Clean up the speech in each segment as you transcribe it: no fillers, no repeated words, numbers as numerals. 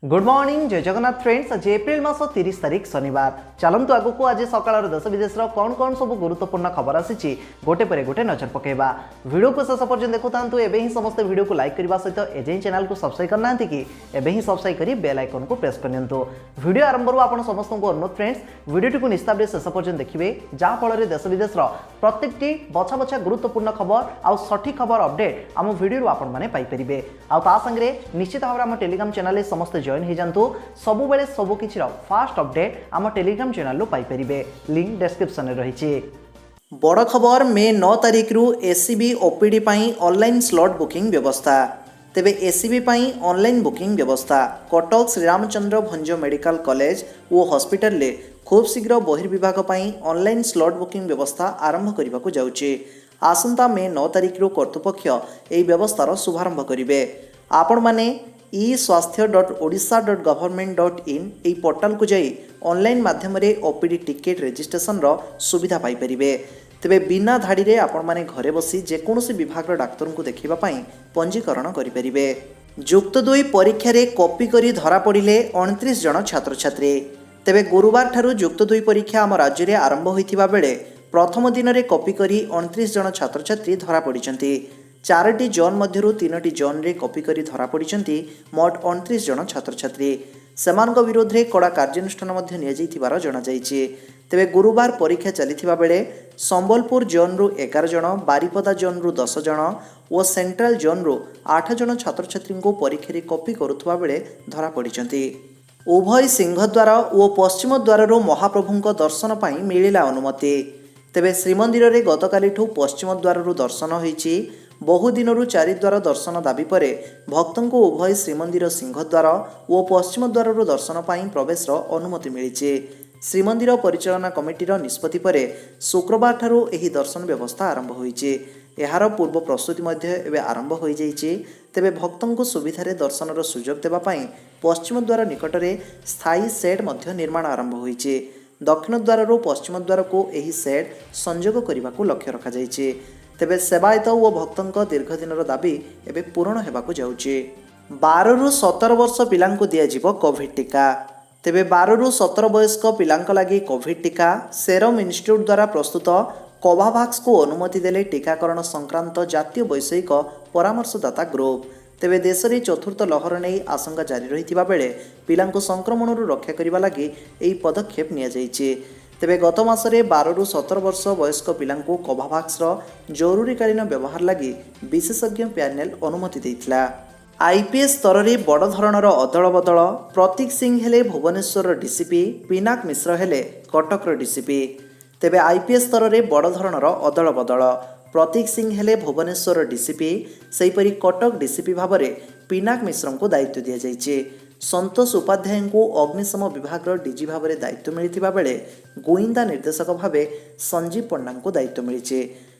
Good morning जय Jagannath friends. आज April मास 30 तारीख शनिवार। चलतु आगु को आज सकाळ देश विदेश कौन कौन सब गुरुत्वपूर्ण खबर आसी गोटे पर गोटे नजर पकेबा। वीडियो को शेष पर्यंत देखु तांतु एबे ही समस्त वीडियो को लाइक करबा सहित एजे चैनल को सब्सक्राइब करना कि एबे ही सब्सक्राइब करी बेल आइकन को प्रेस करनियंतु। वीडियो आरंभ रु आपण समस्त को अनुरोध फ्रेंड्स वीडियो को निस्ताब शेष पर्यंत देखिबे जा फल देश विदेश प्रत्येकटी बछा बछा गुरुत्वपूर्ण खबर आ सठिक खबर अपडेट आम वीडियो आपण माने पाई परिबे। आ ता संगे निश्चित भाव आम टेलीग्राम चैनल समस्त जॉइन हो जातु। सबु बेले सबु किछि फास्ट अपडेट आम टेलीग्राम चैनल लो पाई परिबे। लिंक डिस्क्रिप्शन में रही। बड़ खबर मे 9 तारीख रु एसीबी ओपीडी पाई ऑनलाइन स्लॉट बुकिंग व्यवस्था। तेबे एसीबी पाई ऑनलाइन बुकिंग व्यवस्था कटक श्रीरामचंद्र भंज मेडिकल कॉलेज और हॉस्पिटल ले खूब शीघ्र बहिर्विभाग पाई ऑनलाइन स्लॉट बुकिंग व्यवस्था आरंभ करने को जाउछि। आसंता मे 9 तारीख रु कर्तृपक्ष एही व्यवस्थार शुभारंभ करिवे। आपण माने e-swasthya.odisha.government.in यह पोर्टाल को जाई ऑनलाइन माध्यम ओपीडी टिकेट रजिस्ट्रेशन सुविधा पाई परिबे। तेबे बिना धाड़ी रे आपण माने घरे बसी जेकोसी विभाग डाक्तर को देखिबा पाई पंजीकरण करि परिबे। युक्त 2 परीक्षा रे कॉपी करी धरा पड़िले 29 जन छात्र छात्री। तेबे गुरुवार ठारू युक्त 2 परीक्षा आम राज्य रे आरंभ होइथिबा बेले प्रथम दिन रे कॉपी करी 29 जन छात्र छात्री धरा पड़िचंती। 4टी जोन मध्यरु 3टी जोन रे कॉपी करी धरा पड़िचंती मोट 29 जन छात्र छात्री। सेमानक विरोध रे कड़ा कार्यानुष्ठान मध्य निया जाइथिबार जणा जाइछि। तेबे गुरुवार परीक्षा चलिथिबा बेले संबलपुर जोन रु 11 जन, बारिपदा जोन रु 10 जन और सेंट्रल जोन रु 8 जन छात्र छात्री को परीक्षा रे कॉपी करुथबा बेले धरा पड़िचंती। उभय सिंहद्वार और पश्चिम द्वार रु महाप्रभुंक दर्शन पाई मिलिला अनुमति। तेबे श्रीमंदिर रे गतकाली पश्चिम द्वार रु दर्शन होईछि। बहु दिन 4 द्वार दर्शन दाबी पर भक्तों को उभय श्रीमंदिर सिंहद्वार और पश्चिम द्वार दर्शन पाई प्रवेश अनुमति मिली। श्रीमंदिर परिचालना कमिटीर निष्पत्ति पर शुक्रवार ठारू एही दर्शन व्यवस्था आरंभ होईछि। एहार पूर्व प्रस्तुति मध्य एवं आरंभ हो जाइछि। तेबे भक्तों को सुविधारे दर्शनर सुजोग देबा पाई पश्चिम द्वार निकट में स्थायी सेड मध्य निर्माण आरंभ होईछि। दक्षिण द्वार पश्चिम द्वार को एही सेड संजोग करने को लक्ष्य रखा जाइछि। तेबे सेवायत और भक्तों दीर्घ दिन दाबी एवं पूरण होगा जाउछि। 12 रु 17 वर्ष पिलांको दियाजिबो कोविड टीका। तेबे 12 रु 17 वयस्क पिलांको लागि कोविड टीका सेरम इंस्टीट्यूट द्वारा प्रस्तुत कोवावैक्स को अनुमति देले टीकाकरण संक्रांत जातीय वैषयिक परामर्शदाता ग्रुप। तेबे देश में चतुर्थ लहर नहीं आशंका जारी रही बेले पिलांको संक्रमण रक्षा करने लगी यही पदक्षेप निया जाइछि। तेबे गत मासरे 12 रु 17 वर्ष वयस्क पिलांको कोवावैक्स जरूरीकालीन व्यवहार लगी विशेषज्ञ पैनेल अनुमति देइथिला। आईपीएस स्तर में बड़ धरणर अदल बदल प्रतीक सिंह हेले भुवनेश्वर डीसीपी, पिनाक मिश्र हेले कटकर डीसीपी। तेबे आईपीएस स्तर में बड़ धरणर अदल बदल प्रतीक सिंह हेले भुवनेश्वर डीसीपी, सेहीपरि कटक डीसीपी भाव में पिनाक मिश्र को दायित्व दि जाइछि। संतोष उपाध्याय को अग्निशम विभाग डीजी भाव में दायित्व मिलता बेले गोइंदा निर्देशक भाव संजीव पंडा को दायित्व मिली।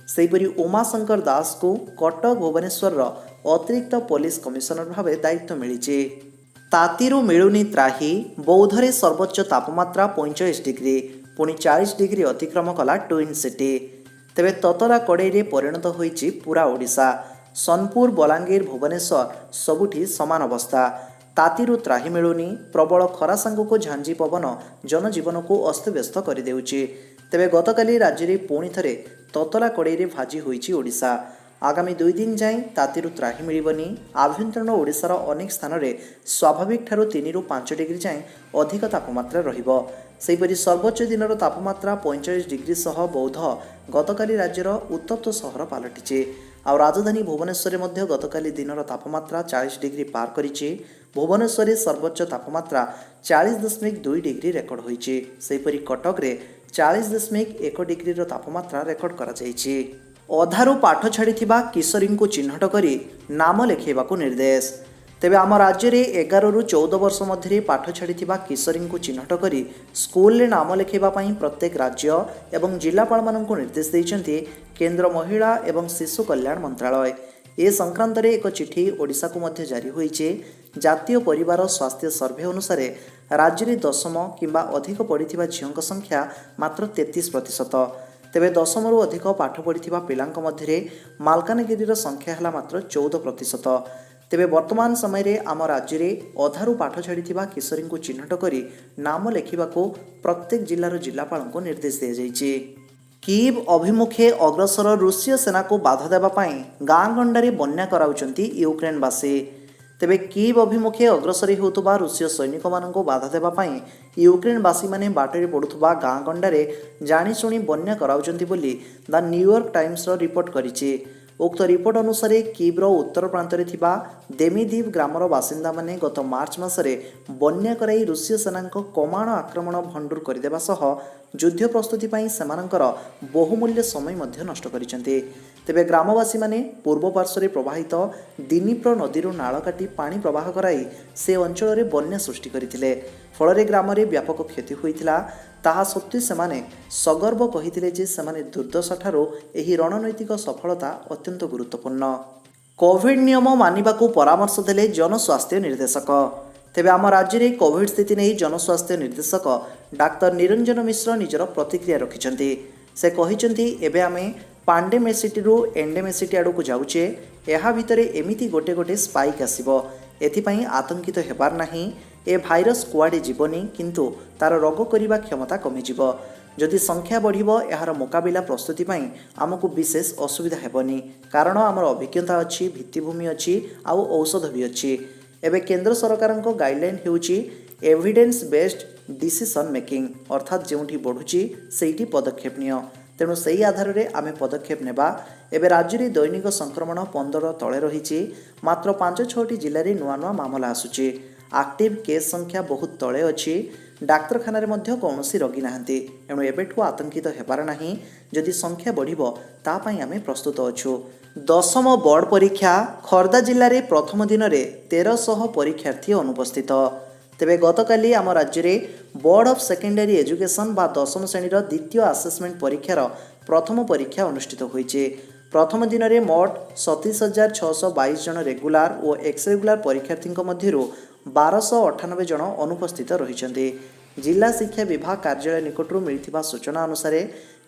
सेहीपरि उमाशंकर दास को कटक भुवनेश्वर अतिरिक्त पुलिस कमिशनर भाव दायित्व मिली। तातीरु मिलुनी त्राही। बौद्धरे सर्वोच्च तापमात्रा 45 डिग्री पुणी 40 डिग्री अतिक्रम कला ट्विन सिटी। तेबे ततला कड़े परिणत होइछि पूरा ओडिशा। सोनपुर, बलांगीर, भुवनेश्वर सबुठी समान अवस्था। तातीरु त्राही मिलुनी। प्रबल खरा सांगू झांझी पवन जनजीवन को अस्तव्यस्त कर देउछि। तेबे गतकाली राज्य में पुणी थे ततला कड़े भाजी होइछि ओडिशा। आगामी 2 दिन जाए तातीरु त्राही मिलिबनी। आभ्यंतरण ओडिशार अनेक स्थान में स्वाभाविक ठारू 3 रु 5 डिग्री जाए अधिक तापमात्रा रहिबो। सेहीपरि सर्वोच्च दिनर तापमात्रा 45 डिग्री सह बौद्ध गतकाली राज्यर उत्तप्त सहर पलटिछि। आ राजधानी भुवनेश्वर मध्य गतकाली दिनर तापमात्रा 40 डिग्री पार करिछि। भुवनेश्वर सर्वोच्च तापमात्रा 40.2 डिग्री रेकर्ड होइछि। सेहीपरि कटक रे 40.1 डिग्री तापमात्रा रेकर्ड करा जाइछि। अधारू पाठ छाड़ी किशोरी को चिन्हट करी नाम लिखेबा निर्देश। तेबे आम राज्य में 11 रु 14 वर्ष मध्य पाठ छाड़ी किशोरी को चिन्हट करी स्कूल रे नाम लिखेबा प्रत्येक राज्य एवं जिलापाल मानक निर्देश देइछन्ति केंद्र महिला एवं शिशु कल्याण मंत्रालय। ए संक्रांत रे एक चिठी ओडिशा को मध्य जारी होइछे। जातीय परिवार स्वास्थ्य सर्वे अनुसार राज्य में 10म किंबा अधिक पढ़िथिबा झियोंक संख्या मात्र 33%। तेबे 10 रु अधिक पाठ पढ़िथिबा पिलांक मध्य मालकानगिरी संख्या है मात्र 14%। तेबे वर्तमान समय रे आम राज्य रे अधारू पाठ छाड़ी किशोरी को चिन्हट करी नाम लेखा प्रत्येक जिलार जिलापाल को निर्देश दिया जाइए। कीव अभिमुखे अग्रसर रूसीय सेना को बाधा देवाई गाँ गंडारे बन्या कराउचंती यूक्रेनवासी। तेबे कीव अभिमुखे अग्रसरी होउतबा रूसीय सैनिक मानक बाधा देवाई यूक्रेनवासी माने बाटरे पड़ुथबा गाँ गंडारे जाणीशुणी बन्या कराउचंती बोली द न्यूयॉर्क टाइम्स रिपोर्ट करिछि। उक्त रिपोर्ट अनुसार कीव्र उत्तर प्रांत देमीदीव ग्रामर बासिंदा माने गत मार्च मासरे बन्या कराई रूसीय सेना कमाण आक्रमण भंडूर करदेवा सह युद्ध प्रस्तुति ପାଇଁ ସେମାନଙ୍କର बहुमूल्य समय ମଧ୍ୟ नष्ट କରିଛନ୍ତି। ତେବେ ଗ୍ରାମବାସୀ ମାନେ ପୂର୍ବ ପାର୍ଶ୍ୱରେ ପ୍ରବାହିତ ଦିନିପ୍ର ନଦୀରୁ ନାଳ କାଟି ପାଣି ପ୍ରବାହ କରାଇ ସେ ଅଞ୍ଚଳରେ ବନ୍ୟା ସୃଷ୍ଟି କରିଥିଲେ। ଫଳରେ ଗ୍ରାମରେ ବ୍ୟାପକ କ୍ଷତି ହୋଇଥିଲା। ତାହା ସତ୍ତ୍ୱେ ସେମାନେ ସଗର୍ବ କହିଥିଲେ ଯେ ସେମାନେ ଦୁର୍ଦ୍ଦଶାଠାରୁ ଏହି ରଣନୈତିକ ସଫଳତା ଅତ୍ୟନ୍ତ ଗୁରୁତ୍ୱପୂର୍ଣ୍ଣ। କୋଭିଡ୍ ନିୟମ ମାନିବାକୁ ପରାମର୍ଶ ଦେଲେ ଜନସ୍ୱାସ୍ଥ୍ୟ ନିର୍ଦ୍ଦେଶକ। ତେବେ ଆମ ରାଜ୍ୟରେ କୋଭିଡ୍ ସ୍ଥିତି ନେଇ ଜନସ୍ୱାସ୍ଥ୍ୟ ନିର୍ଦ୍ଦେଶକ ଡାକ୍ତର ନିରଞ୍ଜନ ମିଶ୍ର ନିଜର ପ୍ରତିକ୍ରିୟା ରଖିଛନ୍ତି। ସେ କହିଛନ୍ତି ଏବେ ଆମେ ପାଣ୍ଡେମେସିଟିରୁ ଏଣ୍ଡେମେସିଟି ଆଡ଼କୁ ଯାଉଛେ। ଏହା ଭିତରେ ଏମିତି ଗୋଟେ ଗୋଟେ ସ୍ପାଇକ୍ ଆସିବ। ଏଥିପାଇଁ ଆତଙ୍କିତ ହେବାର ନାହିଁ। ଏ ଭାଇରସ୍ କୁଆଡ଼େ ଯିବନି, କିନ୍ତୁ ତାର ରୋଗ କରିବା କ୍ଷମତା କମିଯିବ। ଯଦି ସଂଖ୍ୟା ବଢ଼ିବ ଏହାର ମୁକାବିଲା ପ୍ରସ୍ତୁତି ପାଇଁ ଆମକୁ ବିଶେଷ ଅସୁବିଧା ହେବନି, କାରଣ ଆମର ଅଭିଜ୍ଞତା ଅଛି, ଭିତ୍ତିଭୂମି ଅଛି, ଆଉ ଔଷଧ ବି ଅଛି। ଏବେ କେନ୍ଦ୍ର ସରକାରଙ୍କ ଗାଇଡ଼ଲାଇନ୍ ହେଉଛି ଏଭିଡେନ୍ସ ବେସ୍ଡ डिसीजन मेकिंग, अर्थात जोठी बढ़ुची सेठी पदक्षेप नियो। तेणु सही आधार में आम पदक्षेप नेबा। एबे राज्य में दैनिक संक्रमण 15 तले रही। मात्र 5-6टी जिले में नुआ नुआ मामला आसुची। एक्टिव केस संख्या बहुत तले अच्छी। डाक्तरखाना कौन रोगी नहांती। एणु एबेठू आतंकित हेबार नाही। जदि संख्या बढ़िबो तापाई आमे प्रस्तुत अछु। 10म बोर्ड परीक्षा खर्दा जिले में प्रथम दिन में 1300 परीक्षार्थी अनुपस्थित। तेबे गतकाली आम राज्य में बोर्ड ऑफ सेकेंडरी एजुकेशन बा 10म श्रेणीर द्वितीय आसेसमेंट परीक्षार प्रथम परीक्षा अनुष्ठित होईचे। प्रथम दिन में मोट 37,622 जन रेगुलार और एक्स रेगुलार परीक्षार्थी मध्य 1298 जन अनुपस्थित रही। जिला शिक्षा विभाग कार्यालय निकटरू मिलथिबा सूचना अनुसार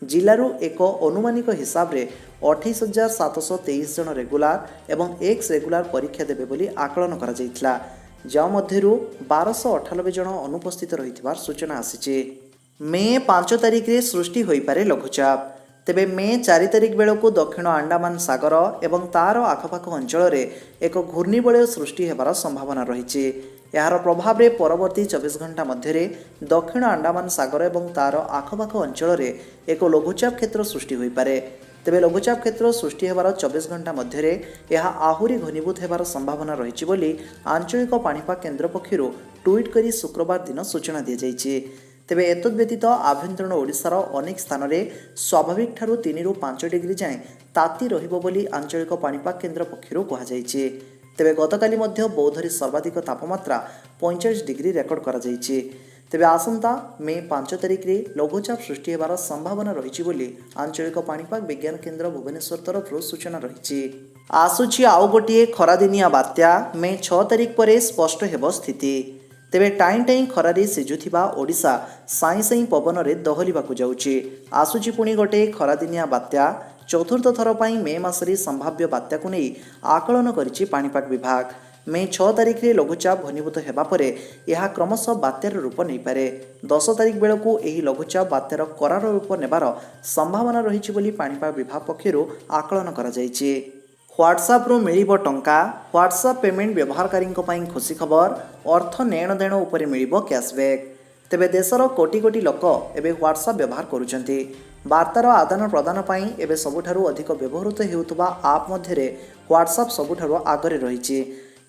जिलूर एक अनुमानिक हिसाब से 28,723 जन रेगुलार एवं एक्स रेगुलार परीक्षा देबे बोली आकलन करा जायथिला। जा मध्यरु 1298 जन अनुपस्थित रही सूचना आसी। मे 5 तारिख रे सृष्टि होई पारे लघुचाप। तेबे मे 4 तारिख बेलू दक्षिण अंडमान सागर एवं तार आखपाख अंचल एक घूर्णिबलय सृष्टि होबार संभावना रही। यार प्रभाव में परवर्ती 24 घंटा मध्य दक्षिण अंडमान सागर एवं तार आखपाख अंचल एक लघुचाप क्षेत्र सृष्टि होई पारे। तेबे लघुचाप क्षेत्र सृष्टि होबार 24 घंटा मध्य यह आहुरी घनीभूत होबार संभावना रही बोली आंचलिक पाणीपाग केन्द्र पक्षर ट्वीट करी शुक्रवार दिन सूचना दी जाइए। तेबे एतद व्यतीत आभ्यंतरण ओडिशार अनेक स्थान में स्वाभाविक ठारू 3 ରୁ 5 डिग्री जाए ताती रहिबो बोली आंचलिक पाणीपाग केन्द्र पक्षर कहुଯାଇଛି। तेबे गतकाली मध्य बौद्धरे सर्वाधिक तापमात्रा 45 डिग्री रेकर्ड करा जाइछि। तेबे आसंता मे 5 तारिख रे लघुचाप सृष्टि होबार संभावना रही बोली आंचलिक पाणीपाग विज्ञान केन्द्र भुवनेश्वर तरफ सूचना रही। आसुछि आउ गोटे खरादिनिया बात्या। मे 6 तारिख पर स्पष्ट हेब स्थिति। तेबे टाइम टाइम खरारे सिझुथिबा ओडिशा साई साई पवन रे दहलिबाकु जाउछि। आसुछि पुणी गोटे खरादिनिया बात्या। चतुर्थ थर पर मे मासरे संभाव्य बात्या को नहीं आकलन करिछि पाणीपाग विभाग। मे 6 तारिख रे लघुचाप घनीभूत हेबा परे यह क्रमशः बात्यार रूप नहीं पारे। 10 तारिख बेलू यह लघुचाप बात्यार करार रूप नेबार संभावना रही बोली पाणीपाग विभाग पक्षर आकलन करा जाइछि। व्हाट्सएप रु मिलिबो टंका। व्हाट्सएप पेमेंट व्यवहारकारी खुशी खबर। अर्थ नेण देण उपरे मिलिबो कैशबैक। तेबे देशर कोटी कोटी लोक एबे व्हाट्सएप व्यवहार करुचंती। वार्तार आदान प्रदान पई एबे सबुठारु अधिक व्यवहृत हेउतबा आप मध्यरे व्हाट्सएप सबुठारु आगरे रहिछि।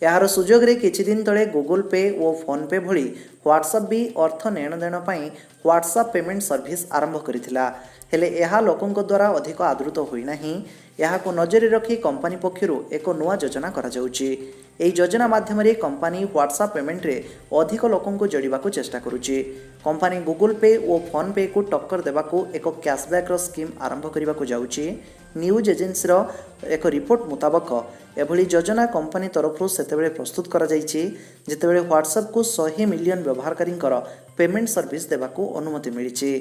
यार सुजोग रे किछि दिन तले गूगल पे और फोन पे भली व्हाट्सएप भी अर्थ नेण देण पई व्हाट्सएप पेमेंट सर्विस आरंभ करिथिला। हेले यह लोकंक द्वारा अधिक आदृत होई नाही। यहाको नजर रखी कंपनी पक्षरु एक नुआ योजना करा जाउछि। एही योजना माध्यम रे कंपनी व्हाट्सएप पेमेंट रे अधिक लोकंक जोड़िबाकू चेष्टा करुछि। कंपनी गूगल पे और फोन पे को टक्कर देबाकू एक कैशबैक स्कीम आरंभ करबाकू जाउछि। न्यूज एजेंसी एक रिपोर्ट मुताबक एभली योजना कंपनी तरफ सेतेबेले प्रस्तुत करा जाइछि जेतेबेले व्हाट्सएप को 100 मिलियन व्यवहारकारी पेमेंट सर्विस देबाकू अनुमति मिलिछि।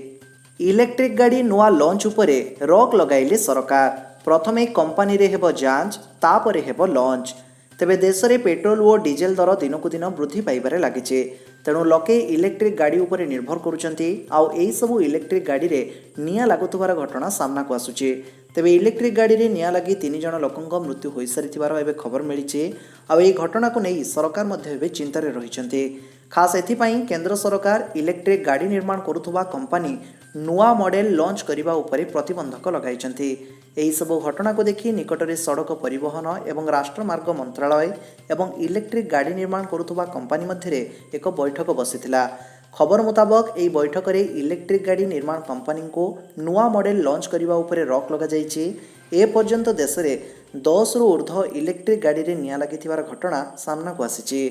इलेक्ट्रिक गाड़ी नुआ लॉन्च उपरे रॉक लगाइले सरकार। प्रथमे कंपनी रे हेबो जांच तापरे हेबो लॉन्च। तेबे देश में पेट्रोल और डीजेल दर दिनकू दिन वृद्धि पाइबारे लगी। तेणु लोके इलेक्ट्रिक गाड़ी उपर निर्भर करुँचे। आउ यही सबू इलेक्ट्रिक गाड़ी रे निआं लागुथिबार घटना सामना को आसुची। तेबे इलेक्ट्रिक गाड़ी रे निआं लगी 3 जण लोकंक मृत्यु हो सारिथिबार एबे खबर मिली। आउ एही घटना को नहीं सरकार मध्य एबे चिंतार रहिछन्ते। खास एथिपाई केंद्र सरकार इलेक्ट्रिक गाड़ी निर्माण करुथुबा कंपनी नुआ मॉडेल लॉन्च करने उपरे प्रतिबंधक लगाइछन्ते। एही सबु घटना को देखि निकटरे सड़क परिवहन एवं राष्ट्रमार्ग मंत्रालय एवं इलेक्ट्रिक गाड़ी निर्माण करुथुबा कंपनी मध्यरे एक बैठक बसिथिला। खबर मुताबक एही बैठक रे इलेक्ट्रिक गाड़ी निर्माण कंपनी को नुआ मॉडेल लॉन्च करने उपरे रोक लगा जाइछि। ए पर्यंत देश में 10 रु ऊर्ध्व इलेक्ट्रिक गाड़ी रे निआं लागिथिबार घटना सामना को आसिछि।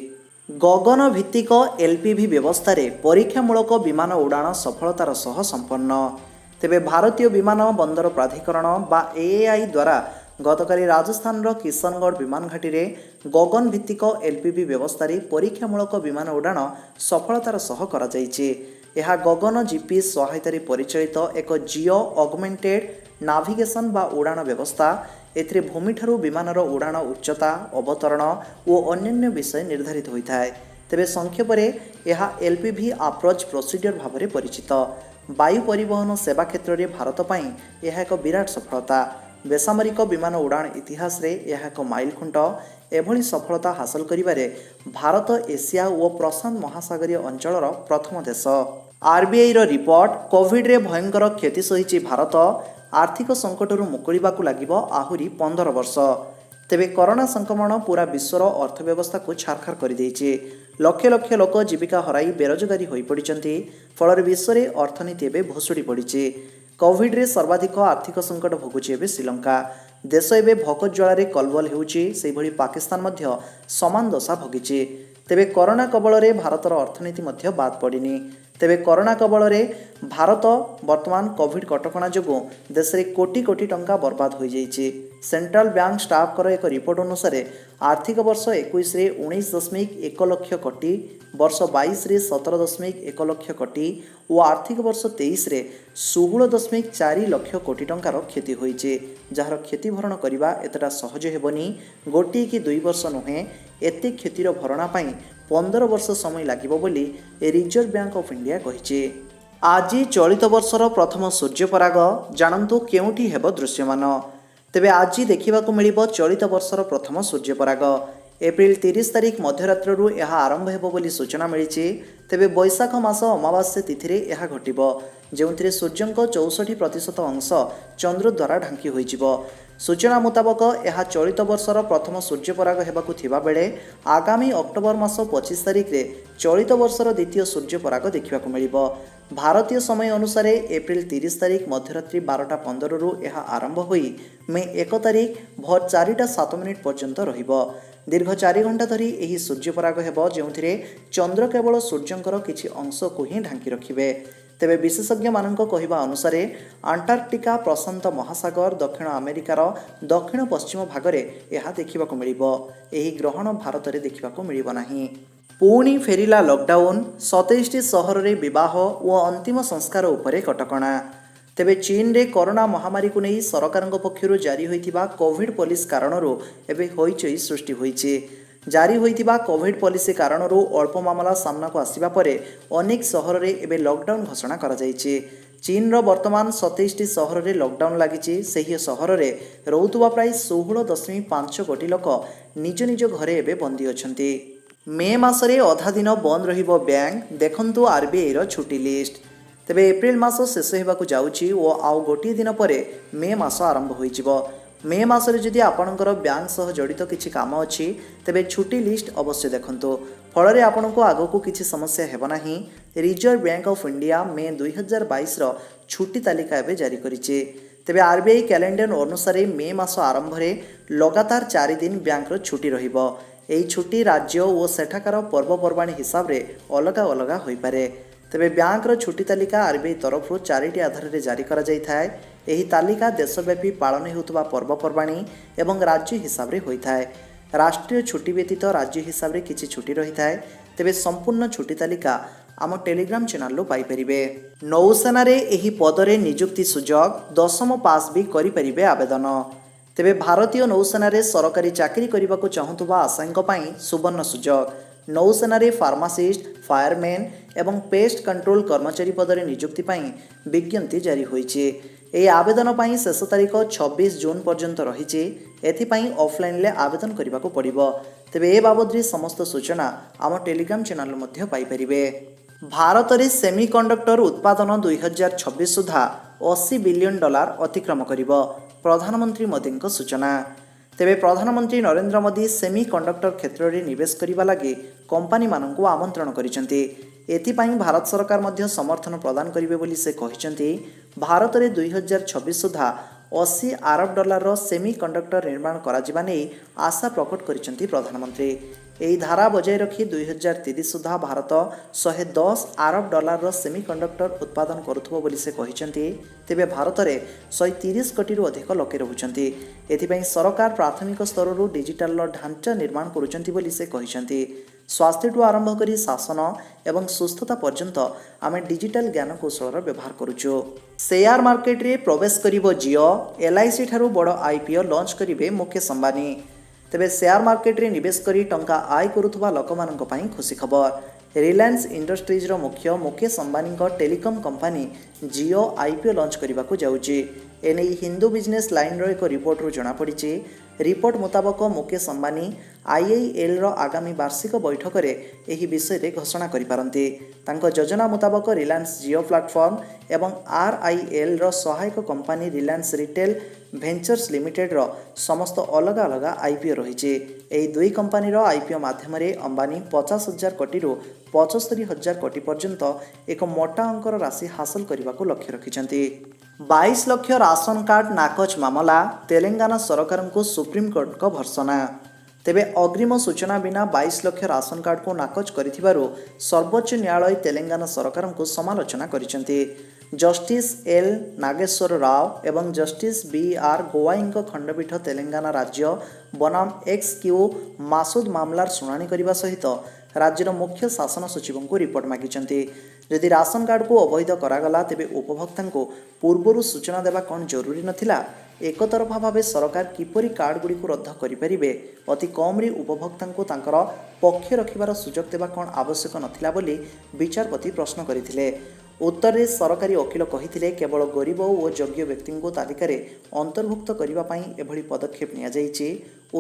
गगन भित्तिक एलपीवी व्यवस्था रे परीक्षामूलक विमान उड़ाण सफलतार सह संपन्न। तेबे भारतीय विमान बंदर प्राधिकरण बा एएआई द्वारा गतकाली राजस्थान किशनगढ़ विमान घाटी रे गगन भित्तिक एलपीवी व्यवस्था रे परीक्षामूलक विमान उड़ाण सफलतार सह करा जायछि। यह गगन जीपीएस सहायता परिचालित एक जिओ ऑगमेंटेड नाविगेशन बा उड़ाण व्यवस्था। एथिरे भूमिठारु विमानर उड़ाण उच्चता अवतरण और अन्य विषय निर्धारित होता है। तेबे संक्षेपरे यह एलपीवी अप्रोच प्रोसीजर भाव में परिचित। वायु परिवहन सेवा क्षेत्र में भारत पई यह एक विराट सफलता। बेसामरिक विमान उड़ाण इतिहास रे यह एक माइल खुंट। एभली सफलता हासिल करिबारे भारत एशिया और प्रशांत महासागरीय अंचलर प्रथम देश। आरबीआई रो रिपोर्ट कोविड रे भयंकर क्षति सहिछि भारत। आर्थिक संकटरू मुकुलिबाकू लागिबो आहुरी 15 वर्ष। तेबे कोरोना संक्रमण पूरा विश्वर अर्थव्यवस्था को छारखार कर देइछि। लक्ष लक्ष लोक जीविका हराई बेरोजगारी होई पड़िचंती। फल विश्व रे अर्थनीति एबे भोसुड़ी पड़िछि। कोविड रे सर्वाधिक आर्थिक संकट भोगुछि एबे श्रीलंका। देश एबे भोक ज्वाला कलबल हेउछि। सेहि भली पाकिस्तान मध्य समान दशा भोगिछि। तेबे कोरोना कबल रे भारतर अर्थनीति मध्य बाद पड़िनी। तेबे कोरोना कबल रे भारत वर्तमान कोविड कटकणा जोगु देश रे कोटी कोटी टंका बर्बाद हो जाइछि। सेंट्रल बैंक स्टाफ कर एक रिपोर्ट अनुसार आर्थिक वर्ष 21 रे 19.1 लाख कोटी, वर्ष 22 रे 17.1 लाख कोटी और आर्थिक वर्ष 23 रे 16.4 लाख कोटी टंकार क्षति होइछि। जार क्षति भरण करबा एतटा सहज हेबनी। गोटी कि 2 वर्ष नुहे, एते क्षतिर भरणा पाई 15 वर्ष समय लागिबो बोली रिजर्व बैंक ऑफ इंडिया कहिछि। आज चलित वर्षर प्रथम सूर्यपराग जानतु केउठी हेबो दृश्यमान। तेबे आज देखिबाकू मिलिबो चलित वर्षर प्रथम सूर्यपराग। एप्रिल 30 तारिख मध्यरात्रु यह आरंभ हेबो बोली सूचना मिलिछि। तेबे बैशाख मास अमावास्या तिथि रे यह घटिबो, जेउथिरे सूर्यंक 64% अंश चंद्र द्वारा ढांकी होइजिबो। सूचना मुताबक यह चलित वर्षर प्रथम सूर्यपराग हेबाकू थिबा बेले आगामी अक्टोबर मास 25 तारिख रे चलित वर्षर द्वितीय सूर्यपराग देखिबाकू मिलिबो। भारतीय समय अनुसार एप्रिल 30 तारिख मध्यरात्रि 12:15 रु यह आरंभ होई मे 1 तारिख भोर 4:07 पर्यंत रहिबो। दीर्घ 4 घंटा धरी यही सूर्यपराग हेबो, जेउथिरे चंद्र केवल सूर्यंकर किछि अंश को ही ढांकी रखिबे। तेबे विशेषज्ञ मानक कहिबा अनुसार अंटार्कटिका, प्रशांत महासागर, दक्षिण अमेरिकार दक्षिण पश्चिम भागरे यह देखिबाकू मिलिबो। एही ग्रहण भारत रे देखिबाकू मिलिबो नाही। पुणी फेरिला लॉकडाउन। 27टी सहर रे विवाह और अंतिम संस्कार उपरे कटकणा। तेबे चीन रे कोरोना महामारी को नहीं सरकारक पक्षरु जारी होइतिबा कोविड पॉलिसी कारणरू एबे होइचई सृष्टि होइछि। जारी होइतिबा कोविड पॉलिसी कारणरू अल्प मामला सामना को आसिबा परे अनेक सहर रे एबे लॉकडाउन घोषणा करा जाइछि। चीन रो वर्तमान 27टी सहर रे लॉकडाउन लागिछि। सेही सहर रे रहुतुबा प्राय 16.5 कोटी लोक निज निज घरे एबे बंदी अछंती। मे मासरे अधा दिन बंद रहिबो बैंक। देखंतु आरबीआई रो छुट्टी लिस्ट। तेबे एप्रिल मास शेष हेबाकू जाउछि और आउ गोटी दिन परे मे मास आरंभ होइजिबो। मे मासरे जदि आपणकर बैंक सह जड़ित किछि काम अछि तेबे छुट्टी लिस्ट अवश्य देखंतु। फଳରେ आपणको आगको किछि समस्या हेबो नाही। रिजर्व बैंक ऑफ इंडिया मे 2022 रो छुट्टी तालिका एबे जारी करिछि। तेबे आरबीआई कैलेंडर अनुसार मे मास आरंभ रे लगातार 4 दिन बैंक रो छुट्टी रहिबो। एही छुट्टी राज्य और सेठाकार पर्वपर्वाणी हिसाब रे अलग अलग होई पारे। तेबे बैंक रो छुट्टी तालिका आरबीआई तरफ 4टी आधार रे जारी करा जाई थाए। एही तालिका देशव्यापी पालन हेउतबा पर्वपर्वाणी एवं राज्य हिसाब रे होई थाए। राष्ट्रीय छुट्टी व्यतीत राज्य हिसाब रे किछि छुट्टी रही थाए। तेबे संपूर्ण छुट्टी तालिका आम टेलीग्राम चैनल लो पाई परिबे। नौसेना रे एही पद रे नियुक्ति सुजोग 10म पास भी करि परिबे आवेदन। ତେବେ ଭାରତୀୟ ନୌସେନାରେ ସରକାରୀ ଚାକିରି କରିବାକୁ ଚାହୁଁଥିବା ଆଶାୟୀଙ୍କ ପାଇଁ ସୁବର୍ଣ୍ଣ ସୁଯୋଗ। ନୌସେନାରେ ଫାର୍ମାସିଷ୍ଟ, ଫାୟାରମ୍ୟାନ୍ ଏବଂ ପେଷ୍ଟ କଣ୍ଟ୍ରୋଲ କର୍ମଚାରୀ ପଦରେ ନିଯୁକ୍ତି ପାଇଁ ବିଜ୍ଞପ୍ତି ଜାରି ହୋଇଛି। ଏହି ଆବେଦନ ପାଇଁ ଶେଷ ତାରିଖ 26 ଜୁନ୍ ପର୍ଯ୍ୟନ୍ତ ରହିଛି। ଏଥିପାଇଁ ଅଫଲାଇନ୍ରେ ଆବେଦନ କରିବାକୁ ପଡ଼ିବ। ତେବେ ଏ ବାବଦରେ ସମସ୍ତ ସୂଚନା ଆମ ଟେଲିଗ୍ରାମ ଚ୍ୟାନେଲରେ ମଧ୍ୟ ପାଇପାରିବେ। ଭାରତରେ ସେମିକଣ୍ଡକ୍ଟର ଉତ୍ପାଦନ 2026 ସୁଦ୍ଧା $80 ବିଲିୟନ ଅତିକ୍ରମ କରିବ, ପ୍ରଧାନମନ୍ତ୍ରୀ ମୋଦିଙ୍କ ସୂଚନା। ତେବେ ପ୍ରଧାନମନ୍ତ୍ରୀ ନରେନ୍ଦ୍ର ମୋଦି ସେମିକଣ୍ଡକ୍ଟର କ୍ଷେତ୍ରରେ ନିବେଶ କରିବା ଲାଗି କମ୍ପାନୀମାନଙ୍କୁ ଆମନ୍ତ୍ରଣ କରିଛନ୍ତି। ଏଥିପାଇଁ ଭାରତ ସରକାର ମଧ୍ୟ ସମର୍ଥନ ପ୍ରଦାନ କରିବେ ବୋଲି ସେ କହିଛନ୍ତି। ଭାରତରେ 2026 ସୁଦ୍ଧା $80 ଆରବ ସେମିକଣ୍ଡକ୍ଟର ନିର୍ମାଣ କରାଯିବା ନେଇ ଆଶା ପ୍ରକଟ କରିଛନ୍ତି ପ୍ରଧାନମନ୍ତ୍ରୀ। ଏହି ଧାରା ବଜାୟ ରଖି 2030 ସୁଦ୍ଧା ଭାରତ $110 ଆରବ ସେମିକଣ୍ଡକ୍ଟର ଉତ୍ପାଦନ କରୁଥିବ ବୋଲି ସେ କହିଛନ୍ତି। ତେବେ ଭାରତରେ 130 କୋଟିରୁ ଅଧିକ ଲୋକେ ରହୁଛନ୍ତି। ଏଥିପାଇଁ ସରକାର ପ୍ରାଥମିକ ସ୍ତରରୁ ଡିଜିଟାଲର ଢାଞ୍ଚା ନିର୍ମାଣ କରୁଛନ୍ତି ବୋଲି ସେ କହିଛନ୍ତି। ସ୍ୱାସ୍ଥ୍ୟଠୁ ଆରମ୍ଭ କରି ଶାସନ ଏବଂ ସୁସ୍ଥତା ପର୍ଯ୍ୟନ୍ତ ଆମେ ଡିଜିଟାଲ ଜ୍ଞାନକୌଶଳର ବ୍ୟବହାର କରୁଛୁ। ସେୟାର ମାର୍କେଟରେ ପ୍ରବେଶ କରିବ ଜିଓ, LIC ଠାରୁ ବଡ଼ IPO ଲଞ୍ଚ କରିବେ ମୁକେଶ ଅମ୍ବାନୀ। ତେବେ ସେୟାର ମାର୍କେଟରେ ନିବେଶ କରି ଟଙ୍କା ଆୟ କରୁଥିବା ଲୋକମାନଙ୍କ ପାଇଁ ଖୁସି ଖବର। ରିଲାଏନ୍ସ ଇଣ୍ଡଷ୍ଟ୍ରିଜ୍ର ମୁଖ୍ୟ ମୁକେଶ ଅମ୍ବାନୀଙ୍କ telecom company Jio IPO launch କରିବାକୁ ଯାଉଛି। ଏନେଇ ହିନ୍ଦୁ ବିଜନେସ୍ ଲାଇନ୍ର ଏକ ରିପୋର୍ଟରୁ ଜଣାପଡ଼ିଛି। ରିପୋର୍ଟ ମୁତାବକ ମୁକେଶ ଅମ୍ବାନୀ IILର ଆଗାମୀ ବାର୍ଷିକ ବୈଠକରେ ଏହି ବିଷୟରେ ଘୋଷଣା କରିପାରନ୍ତି। ତାଙ୍କ ଯୋଜନା ମୁତାବକ ରିଲାଏନ୍ସ ଜିଓ ପ୍ଲାଟଫର୍ମ ଏବଂ RILର ସହାୟକ କମ୍ପାନୀ ରିଲାଏନ୍ସ ରିଟେଲ ଭେଞ୍ଚର୍ସ ଲିମିଟେଡର ସମସ୍ତ ଅଲଗା ଅଲଗା IPO ରହିଛି। ଏହି ଦୁଇ କମ୍ପାନୀର IPO ମାଧ୍ୟମରେ ଅମ୍ବାନୀ 50,000 କୋଟିରୁ 75,000 କୋଟି ପର୍ଯ୍ୟନ୍ତ ଏକ ମୋଟା ଅଙ୍କର ରାଶି ହାସଲ କରିବାକୁ ଲକ୍ଷ୍ୟ ରଖିଛନ୍ତି। 22 ଲକ୍ଷ ରାସନ କାର୍ଡ ନାକଚ ମାମଲା, ତେଲେଙ୍ଗାନା ସରକାରଙ୍କୁ ସୁପ୍ରିମକୋର୍ଟଙ୍କ ଭର୍ତ୍ସନା। ତେବେ ଅଗ୍ରିମ ସୂଚନା ବିନା 22 ଲକ୍ଷ ରାସନ କାର୍ଡକୁ ନାକଚ କରିଥିବାରୁ ସର୍ବୋଚ୍ଚ ନ୍ୟାୟାଳୟ ତେଲେଙ୍ଗାନା ସରକାରଙ୍କୁ ସମାଲୋଚନା କରିଛନ୍ତି। ଜଷ୍ଟିସ୍ L ନାଗେଶ୍ୱର ରାଓ ଏବଂ ଜଷ୍ଟିସ୍ BR ଗୋୱାଇଙ୍କ ଖଣ୍ଡପୀଠ ତେଲେଙ୍ଗାନା ରାଜ୍ୟ ବନାମ XQ ମାସୁଦ ମାମଲାର ଶୁଣାଣି କରିବା ସହିତ ରାଜ୍ୟର ମୁଖ୍ୟ ଶାସନ ସଚିବଙ୍କୁ ରିପୋର୍ଟ ମାଗିଛନ୍ତି। ଯଦି ରାସନ କାର୍ଡକୁ ଅବୈଧ କରାଗଲା ତେବେ ଉପଭୋକ୍ତାଙ୍କୁ ପୂର୍ବରୁ ସୂଚନା ଦେବା କ'ଣ ଜରୁରୀ ନଥିଲା? ଏକତରଫା ଭାବେ ସରକାର କିପରି କାର୍ଡଗୁଡ଼ିକୁ ରଦ୍ଦ କରିପାରିବେ? ଅତି କମ୍ରେ ଉପଭୋକ୍ତାଙ୍କୁ ତାଙ୍କର ପକ୍ଷ ରଖିବାର ସୁଯୋଗ ଦେବା କ'ଣ ଆବଶ୍ୟକ ନଥିଲା ବୋଲି ବିଚାରପତି ପ୍ରଶ୍ନ କରିଥିଲେ। ଉତ୍ତରରେ ସରକାରୀ ଓକିଲ କହିଥିଲେ, କେବଳ ଗରିବ ଓ ଯୋଗ୍ୟ ବ୍ୟକ୍ତିଙ୍କୁ ତାଲିକାରେ ଅନ୍ତର୍ଭୁକ୍ତ କରିବା ପାଇଁ ଏଭଳି ପଦକ୍ଷେପ ନିଆଯାଇଛି।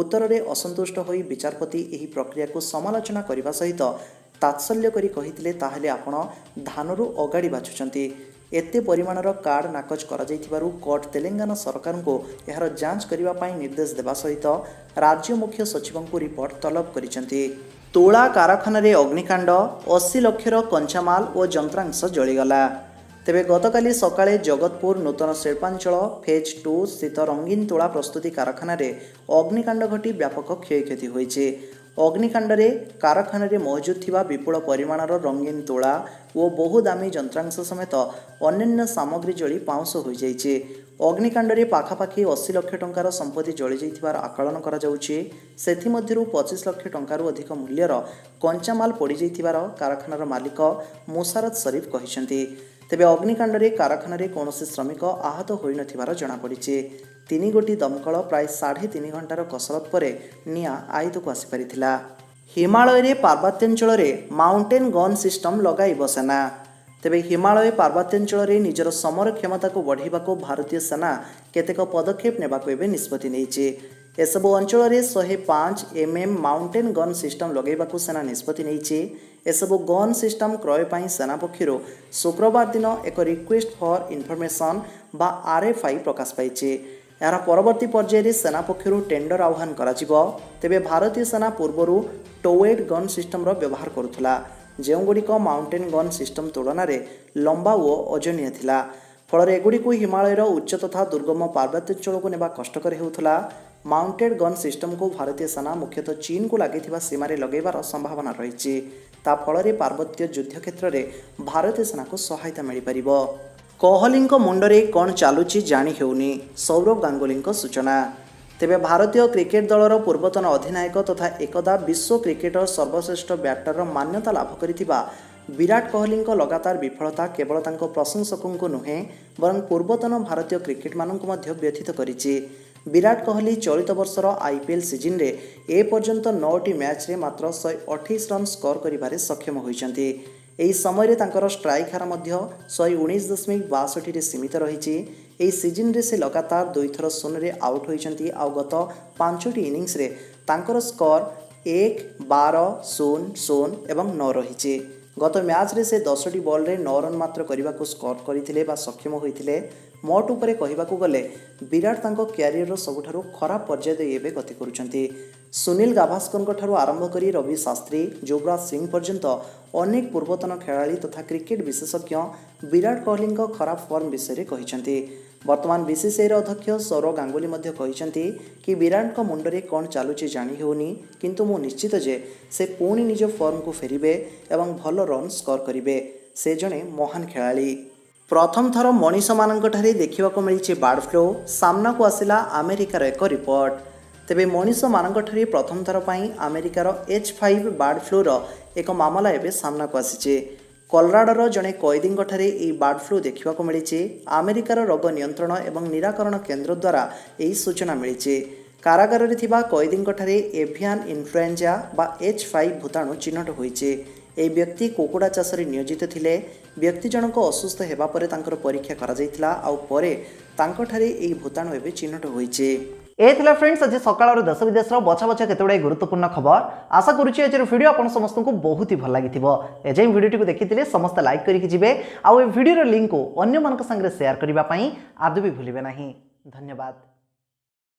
ଉତ୍ତରରେ ଅସନ୍ତୁଷ୍ଟ ହୋଇ ବିଚାରପତି ଏହି ପ୍ରକ୍ରିୟାକୁ ସମାଲୋଚନା କରିବା ସହିତ ତାତ୍ସଲ୍ୟ କରି କହିଥିଲେ, ତାହେଲେ ଆପଣ ଧାନରୁ ଅଗାଡ଼ି ବାଛୁଛନ୍ତି। ଏତେ ପରିମାଣର କାର୍ଡ ନାକଚ କରାଯାଇଥିବାରୁ କୋର୍ଟ ତେଲେଙ୍ଗାନା ସରକାରଙ୍କୁ ଏହାର ଯାଞ୍ଚ କରିବା ପାଇଁ ନିର୍ଦ୍ଦେଶ ଦେବା ସହିତ ରାଜ୍ୟ ମୁଖ୍ୟ ସଚିବଙ୍କୁ ରିପୋର୍ଟ ତଲବ କରିଛନ୍ତି। ତୁଳା କାରଖାନାରେ ଅଗ୍ନିକାଣ୍ଡ, 80 ଲକ୍ଷର କଞ୍ଚାମାଲ ଓ ଯନ୍ତ୍ରାଂଶ ଜଳିଗଲା। ତେବେ ଗତକାଲି ସକାଳେ ଜଗତପୁର ନୂତନ ଶିଳ୍ପାଞ୍ଚଳ ଫେଜ୍ 2 ସ୍ଥିତ ରଙ୍ଗୀନ ତୁଳା ପ୍ରସ୍ତୁତି କାରଖାନାରେ ଅଗ୍ନିକାଣ୍ଡ ଘଟି ବ୍ୟାପକ କ୍ଷୟକ୍ଷତି ହୋଇଛି। ଅଗ୍ନିକାଣ୍ଡରେ କାରଖାନାରେ ମହଜୁଦ ଥିବା ବିପୁଳ ପରିମାଣର ରଙ୍ଗୀନ ତୁଳା ଓ ବହୁ ଦାମୀ ଯନ୍ତ୍ରାଂଶ ସମେତ ଅନ୍ୟାନ୍ୟ ସାମଗ୍ରୀ ଜଳି ପାଉଁଶ ହୋଇଯାଇଛି। ଅଗ୍ନିକାଣ୍ଡରେ ପାଖାପାଖି 80 ଲକ୍ଷ ଟଙ୍କାର ସମ୍ପତ୍ତି ଜଳିଯାଇଥିବାର ଆକଳନ କରାଯାଉଛି। ସେଥିମଧ୍ୟରୁ 25 ଲକ୍ଷ ଟଙ୍କାରୁ ଅଧିକ ମୂଲ୍ୟର କଞ୍ଚାମାଲ ପୋଡ଼ିଯାଇଥିବାର କାରଖାନାର ମାଲିକ ମୁଶାରତ ଶରୀଫ କହିଛନ୍ତି। ତେବେ ଅଗ୍ନିକାଣ୍ଡରେ କାରଖାନାରେ କୌଣସି ଶ୍ରମିକ ଆହତ ହୋଇନଥିବାର ଜଣାପଡ଼ିଛି। 3 ଗୋଟି ଦମକଳ ପ୍ରାୟ 3.5 ଘଣ୍ଟାର କସରତ ପରେ ନିଆଁ ଆୟତ୍ତକୁ ଆସିପାରିଥିଲା। ହିମାଳୟରେ ପାର୍ବତ୍ୟାଞ୍ଚଳରେ ମାଉଣ୍ଟେନ ଗନ୍ ସିଷ୍ଟମ ଲଗାଇବ ସେନା। ତେବେ ହିମାଳୟ ପାର୍ବତ୍ୟାଞ୍ଚଳରେ ନିଜର ସମର କ୍ଷମତାକୁ ବଢ଼ାଇବାକୁ ଭାରତୀୟ ସେନା କେତେକ ପଦକ୍ଷେପ ନେବାକୁ ଏବେ ନିଷ୍ପତ୍ତି ନେଇଛି। ଏସବୁ ଅଞ୍ଚଳରେ 105 mm ମାଉଣ୍ଟେନ ଗନ୍ ସିଷ୍ଟମ ଲଗାଇବାକୁ ସେନା ନିଷ୍ପତ୍ତି ନେଇଛି। ଏସବୁ ଗନ୍ ସିଷ୍ଟମ କ୍ରୟ ପାଇଁ ସେନା ପକ୍ଷରୁ ଶୁକ୍ରବାର ଦିନ ଏକ ରିକ୍ୱେଷ୍ଟ ଫର ଇନଫର୍ମେସନ୍ ବା RFI ପ୍ରକାଶ ପାଇଛି। ଏହାର ପରବର୍ତ୍ତୀ ପର୍ଯ୍ୟାୟରେ ସେନା ପକ୍ଷରୁ ଟେଣ୍ଡର ଆହ୍ୱାନ କରାଯିବ। ତେବେ ଭାରତୀୟ ସେନା ପୂର୍ବରୁ ଟୋୱେଡ୍ ଗନ୍ ସିଷ୍ଟମର ବ୍ୟବହାର କରୁଥିଲା, ଯେଉଁଗୁଡ଼ିକ ମାଉଣ୍ଟେନ ଗନ୍ ସିଷ୍ଟମ ତୁଳନାରେ ଲମ୍ବା ଓ ଓଜନିଆ ଥିଲା। ଫଳରେ ଏଗୁଡ଼ିକୁ ହିମାଳୟର ଉଚ୍ଚ ତଥା ଦୁର୍ଗମ ପାର୍ବତ୍ୟାଞ୍ଚଳକୁ ନେବା କଷ୍ଟକର ହେଉଥିଲା। ମାଉଣ୍ଟେଡ୍ ଗନ୍ ସିଷ୍ଟମକୁ ଭାରତୀୟ ସେନା ମୁଖ୍ୟତଃ ଚୀନକୁ ଲାଗିଥିବା ସୀମାରେ ଲଗାଇବାର ସମ୍ଭାବନା ରହିଛି। ତା ଫଳରେ ପାର୍ବତ୍ୟ ଯୁଦ୍ଧ କ୍ଷେତ୍ରରେ ଭାରତୀୟ ସେନାକୁ ସହାୟତା ମିଳିପାରିବ। କୋହଲିଙ୍କ ମୁଣ୍ଡରେ କ'ଣ ଚାଲୁଛି ଜାଣି ହେଉନି, ସୌରଭ ଗାଙ୍ଗୁଲିଙ୍କ ସୂଚନା। ତେବେ ଭାରତୀୟ କ୍ରିକେଟ ଦଳର ପୂର୍ବତନ ଅଧିନାୟକ ତଥା ଏକଦା ବିଶ୍ୱ କ୍ରିକେଟର ସର୍ବଶ୍ରେଷ୍ଠ ବ୍ୟାଟରର ମାନ୍ୟତା ଲାଭ କରିଥିବା ବିରାଟ କୋହଲିଙ୍କ ଲଗାତାର ବିଫଳତା କେବଳ ତାଙ୍କ ପ୍ରଶଂସକଙ୍କୁ ନୁହେଁ ବରଂ ପୂର୍ବତନ ଭାରତୀୟ କ୍ରିକେଟମାନଙ୍କୁ ମଧ୍ୟ ବ୍ୟଥିତ କରିଛି। विराट कोहली चलित वर्षर आईपीएल सीजन रे ए पर्यंत 9टी मैच रे मात्र 128 रन स्कोर करिबारे सक्षम होइछन्ति। एही समय रे तांकर स्ट्राइक हार मध्य 119.62 रे सीमित रहिछि। एही सीजन रे से लगातार 2 थर शून्य रे आउट होइछन्ति। आ गत 5टी इनिंग्स रे तांकर स्कोर 1, 12, 0, 0 एवं 9 रहिछि। गत मैच रे से 10टी बॉल रे 9 रन मात्र करने स्कोर करथिले बा सक्षम होइथिले। मोट उपरे कहिबाकू गले विराट तांको क्यारियर रो सबुठारु खराब पर्याय दे एबे गति करूछन्ति। सुनील गाभास्कर ठारू आरंभ करी रवि शास्त्री, युवराज सिंह पर्यंत अनेक पूर्वतन खेलाड़ी तथा क्रिकेट विशेषज्ञ विराट कोहली खराब फॉर्म विषय कहिछन्ति। वर्तमान बीसीसीआई अध्यक्ष सौरव गांगुली मध्य कहिछन्ति कि विराट मुंडरे कौन चलुछि जानि हेउनी, किंतु मु निश्चित जे से पुणी निज फॉर्म को फेरिबे एवं भल रन स्कोर करिवे। से जणे महान खेलाड़ी। प्रथम थर मनीष मानकठारे देखिबाको मिलिछि बर्ड फ्लू। सामना को आसिला अमेरिकार एक रिपोर्ट। तेबे मनीष मानकठारे प्रथम थर पई अमेरिकार H5 बर्ड फ्लूर एक मामला एबे सामना को आसिछि। कोलोराडोर जड़े कैदीठारे यह बर्ड फ्लू देखा मिली। अमेरिकार रोग नियंत्रण एवं निराकरण केन्द्र द्वारा यही सूचना मिली। कारागार में कैदीठारे एवियन इन्फ्लुएंजा बा H5 भूताणु चिन्हट होइछे। यह व्यक्ति कुकुड़ा चाष नियोजित थिले। व्यक्ति जनक असुस्थ हेबा परे तांकर परीक्षा करा जायतिला। आउ परे तांकठारे यह भूताणु एबे चिन्हट होइछे। एथिला फ्रेंड्स आज सकाळ देश विदेश बछा बछा केतुडा गुरुत्वपूर्ण खबर। आशा करुछि आज वीडियो आपन समस्त को बहुत ही भल लागिथिबो। एजे वीडियो को देखिथिले समस्त लाइक करिकि जिवे। आउ ए वीडियो रो लिंक को अन्य मानक संगे शेयर करिबा पई आदि भी भूलिबे नाही। धन्यवाद।